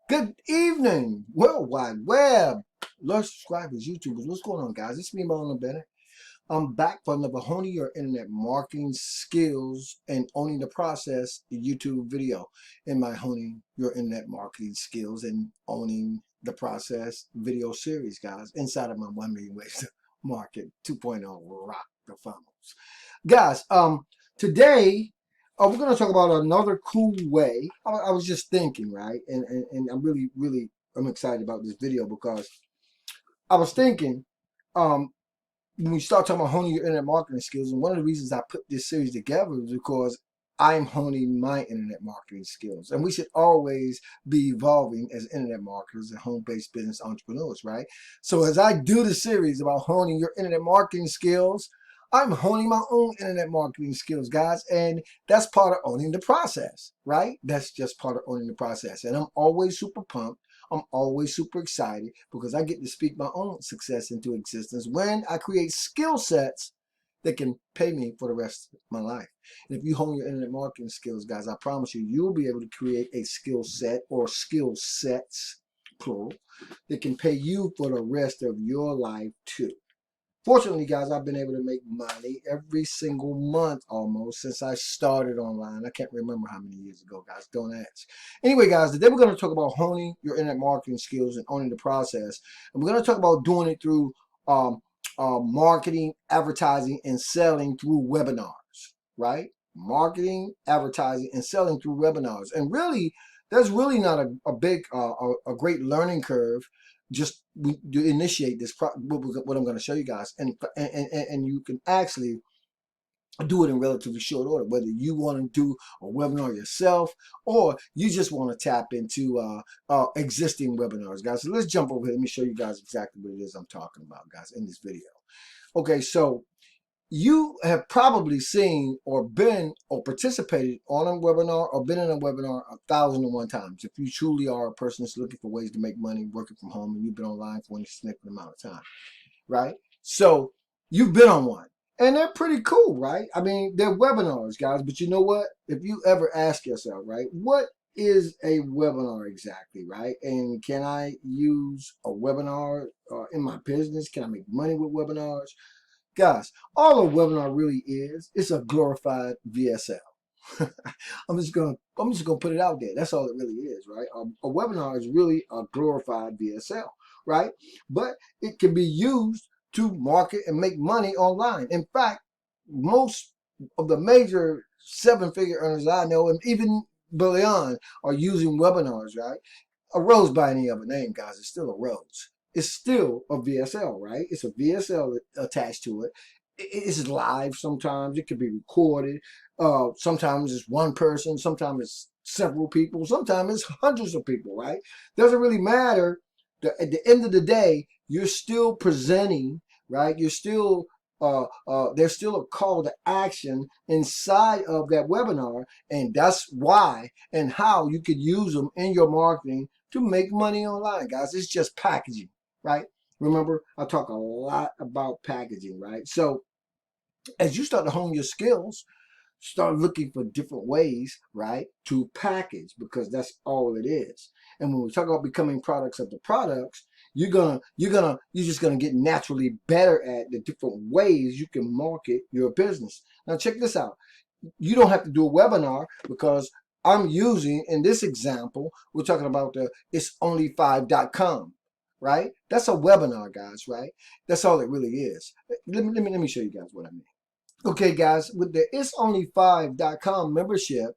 Good evening, World Wide Web. Large subscribers, YouTubers. What's going on, guys? It's me, Marlon Bennett. I'm back for another Honing Your Internet Marketing Skills and Owning the Process YouTube video in my Honing Your Internet Marketing Skills and Owning the Process video series, guys, inside of my 1 Million Ways to Market 2.0 Rock the Funnels. Guys, today we're going to talk about another cool way. I was just thinking, right? And I'm really excited about this video because I was thinking, when we start talking about honing your internet marketing skills, and one of the reasons I put this series together is because I'm honing my internet marketing skills. And we should always be evolving as internet marketers and home-based business entrepreneurs, right? So as I do the series about honing your internet marketing skills, I'm honing my own internet marketing skills, guys. And that's part of owning the process, right? That's just part of owning the process. And I'm always super pumped. I'm always super excited because I get to speak my own success into existence when I create skill sets that can pay me for the rest of my life. And if you hone your internet marketing skills, guys, I promise you, you'll be able to create a skill set or skill sets, plural, that can pay you for the rest of your life too. Fortunately, guys, I've been able to make money every single month almost since I started online. I can't remember how many years ago, guys. Don't ask. Anyway, guys, today we're going to talk about honing your internet marketing skills and owning the process. And we're going to talk about doing it through marketing, advertising, and selling through webinars, right? Marketing, advertising, and selling through webinars. And really, there's really not a great learning curve. Just to initiate this, what I'm going to show you guys, and you can actually do it in relatively short order, whether you want to do a webinar yourself or you just want to tap into existing webinars, guys. So let's jump over here. Let me show you guys exactly what it is I'm talking about, guys, in this video. Okay, so you have probably seen or been or participated on a webinar or been in a webinar 1,001 times. If you truly are a person that's looking for ways to make money working from home and you've been online for a significant amount of time, right? So you've been on one and they're pretty cool, right? I mean, they're webinars, guys, but you know what? If you ever ask yourself, right, what is a webinar exactly, right? And can I use a webinar in my business? Can I make money with webinars? Guys, all a webinar really is, it's a glorified VSL. I'm just gonna put it out there. That's all it really is, right? A webinar is really a glorified VSL, right? But it can be used to market and make money online. In fact, most of the major 7-figure earners I know, and even beyond, are using webinars, right? A rose by any other name, guys, is still a rose. It's still a VSL, right? It's a VSL attached to it. It's live sometimes. It can be recorded. Sometimes it's one person. Sometimes it's several people. Sometimes it's hundreds of people, right? Doesn't really matter. At the end of the day, you're still presenting, right? You're still there's still a call to action inside of that webinar, and that's why and how you could use them in your marketing to make money online, guys. It's just packaging, right? Remember, I talk a lot about packaging, right? So as you start to hone your skills, start looking for different ways, right, to package, because that's all it is. And when we talk about becoming products of the products, you're just gonna get naturally better at the different ways you can market your business. Now check this out. You don't have to do a webinar because I'm using, in this example, we're talking about the itsonly5.com, right? That's a webinar, guys, right? That's all it really is. Let me show you guys what I mean. Okay, guys, with the itsonly5.com membership,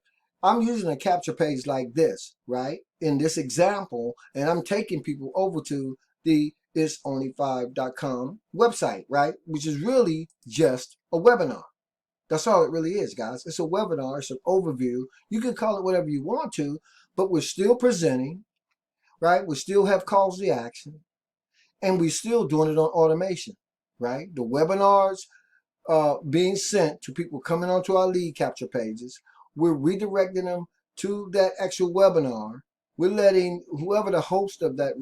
I'm using a capture page like this, right? In this example, and I'm taking people over to the itsonly5.com website, right? Which is really just a webinar. That's all it really is, guys. It's a webinar. It's an overview. You can call it whatever you want to, but we're still presenting, right? We still have calls to action, and we're still doing it on automation, right? The webinars being sent to people coming onto our lead capture pages. We're redirecting them to that actual webinar. We're letting whoever the host of that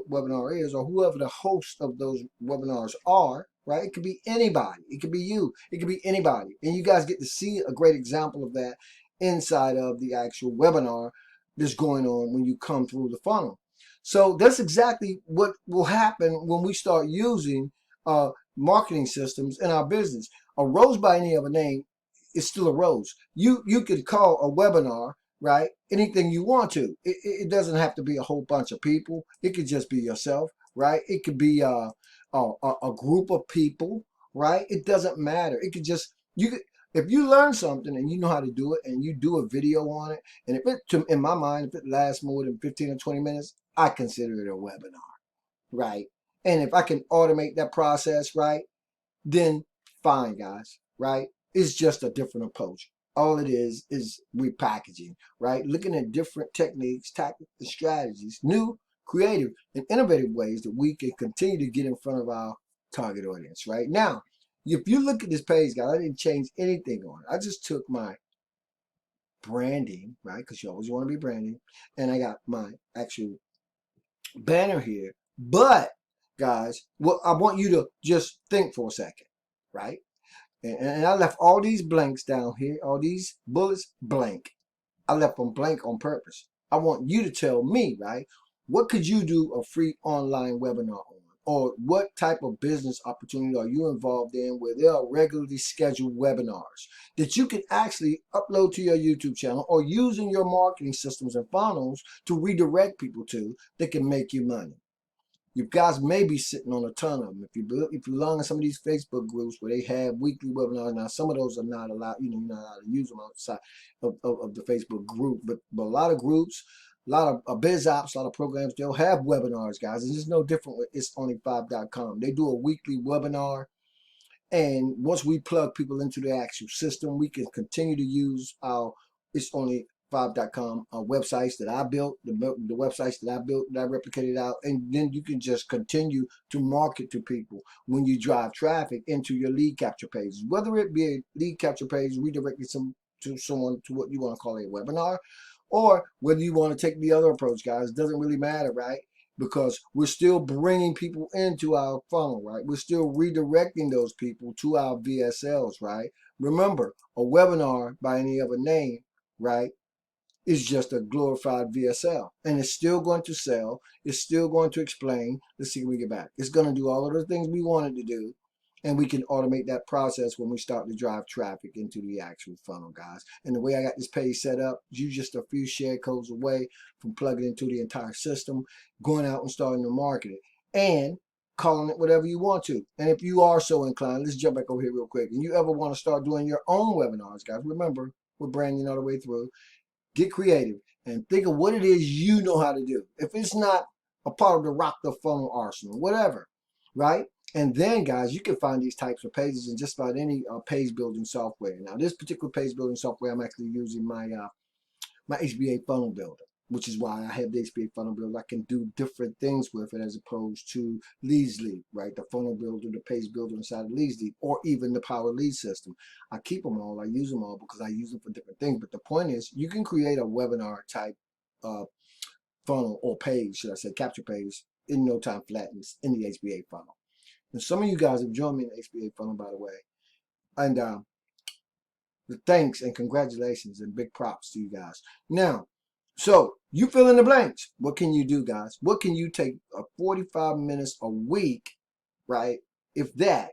webinar is, or whoever the host of those webinars are, right? It could be anybody. It could be you. It could be anybody. And you guys get to see a great example of that inside of the actual webinar that's going on when you come through the funnel. So that's exactly what will happen when we start using marketing systems in our business. A rose by any other name is still a rose. You could call a webinar, right, anything you want to. It doesn't have to be a whole bunch of people. It could just be yourself, right? It could be a group of people, right? It doesn't matter. It could just, you could, if you learn something and you know how to do it and you do a video on it, and if it, in my mind, if it lasts more than 15 or 20 minutes, I consider it a webinar, right? And if I can automate that process, right, then fine, guys, right? It's just a different approach. All it is repackaging, right? Looking at different techniques, tactics, and strategies, new, creative, and innovative ways that we can continue to get in front of our target audience, right? Now, if you look at this page, guys, I didn't change anything on it. I just took my branding, right? Because you always want to be branding. And I got my actual banner here. But, guys, what I want you to just think for a second, right? And I left all these blanks down here, all these bullets blank. I left them blank on purpose. I want you to tell me, right? What could you do a free online webinar on? Or what type of business opportunity are you involved in where there are regularly scheduled webinars that you can actually upload to your YouTube channel or use in your marketing systems and funnels to redirect people to that can make you money? You guys may be sitting on a ton of them. If you belong in some of these Facebook groups where they have weekly webinars, now some of those are not allowed, you're not allowed to use them outside of the Facebook group, but a lot of groups, a lot of biz ops, a lot of programs, they'll have webinars, guys. It's just no different with itsonly5.com. They do a weekly webinar, and once we plug people into the actual system, we can continue to use our itsonly5.com websites that I built, the websites that I built, that I replicated out, and then you can just continue to market to people when you drive traffic into your lead capture pages, whether it be a lead capture page redirecting to someone to what you want to call a webinar, or whether you want to take the other approach, guys. It doesn't really matter, right? Because we're still bringing people into our funnel, right? We're still redirecting those people to our VSLs, right? Remember, a webinar by any other name, right, is just a glorified VSL, and it's still going to sell. It's still going to explain. Let's see when we get back. It's going to do all of the things we wanted to do, and we can automate that process when we start to drive traffic into the actual funnel, guys. And the way I got this page set up, you just a few share codes away from plugging into the entire system, going out and starting to market it, and calling it whatever you want to. And if you are so inclined, let's jump back over here real quick, and you ever want to start doing your own webinars, guys, remember, we're branding all the way through. Get creative and think of what it is you know how to do. If it's not a part of the rock the funnel arsenal, whatever, right? And then, guys, you can find these types of pages in just about any page building software. Now, this particular page building software, I'm actually using my my HBA funnel builder, which is why I have the HBA funnel builder. I can do different things with it as opposed to Leadslead, right? The funnel builder, the page builder inside of Leadslead, or even the Power Lead system. I keep them all. I use them all because I use them for different things. But the point is, you can create a webinar type funnel or page, should I say, capture page in no time flat in the HBA funnel. And some of you guys have joined me in the HBA funnel, by the way. And the thanks and congratulations and big props to you guys. Now, so you fill in the blanks. What can you do, guys? What can you take 45 minutes a week, right? If that,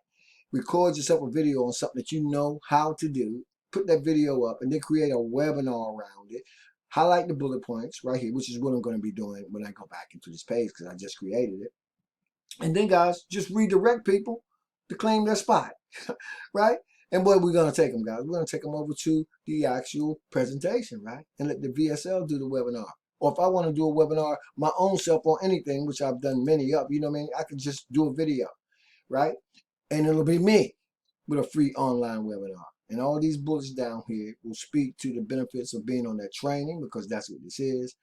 record yourself a video on something that you know how to do, put that video up, and then create a webinar around it. Highlight the bullet points right here, which is what I'm going to be doing when I go back into this page because I just created it. And then, guys, just redirect people to claim their spot, right? And where we're going to take them, guys? We're going to take them over to the actual presentation, right? And let the VSL do the webinar. Or if I want to do a webinar my own self on anything, which I've done many of, you know what I mean? I can just do a video, right? And it'll be me with a free online webinar. And all these bullets down here will speak to the benefits of being on that training, because that's what this is.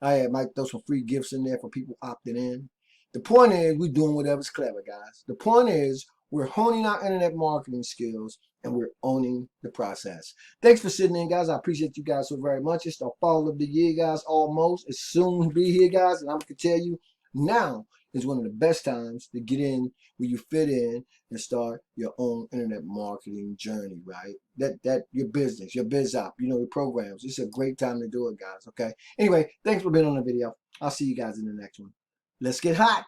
I might throw some free gifts in there for people opting in. The point is, we're doing whatever's clever, guys. The point is, we're honing our internet marketing skills and we're owning the process. Thanks for sitting in, guys. I appreciate you guys so very much. It's the fall of the year, guys, almost. It's soon to be here, guys. And I'm going to tell you, Now is one of the best times to get in where you fit in and start your own internet marketing journey, right? That your business, your biz op, your programs. It's a great time to do it, guys. Okay. Anyway, thanks for being on the video. I'll see you guys in the next one. Let's get hot.